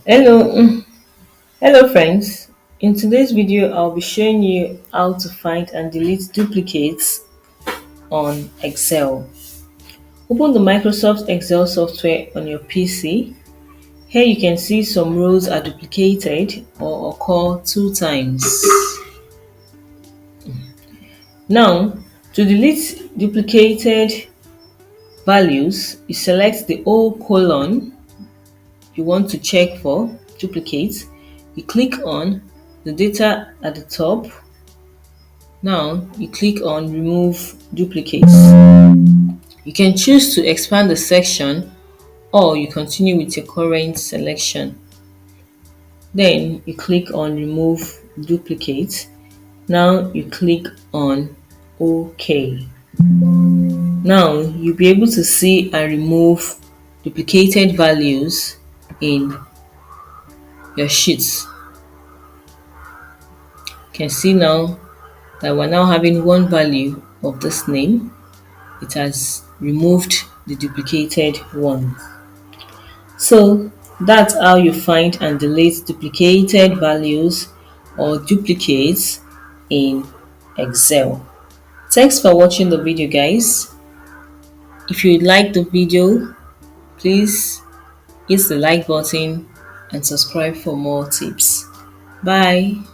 Hello, hello friends. In today's video, I'll be showing you how to find and delete duplicates on Excel. Open the Microsoft Excel software on your PC. Here you can see some rows are duplicated or occur two times. Now, to delete duplicated values, you select the O column you want to check for duplicates. You click on the data at the top. Now you click on remove duplicates. You can choose to expand the section or you continue with your current selection. Then you click on remove duplicates. Now you click on OK. Now you'll be able to see and remove duplicated values in your sheets. You can see now that we're now having one value of this name. It has removed the duplicated one. So that's how you find and delete duplicated values or duplicates in Excel. Thanks for watching the video, guys. If you like the video, please hit the like button and subscribe for more tips. Bye.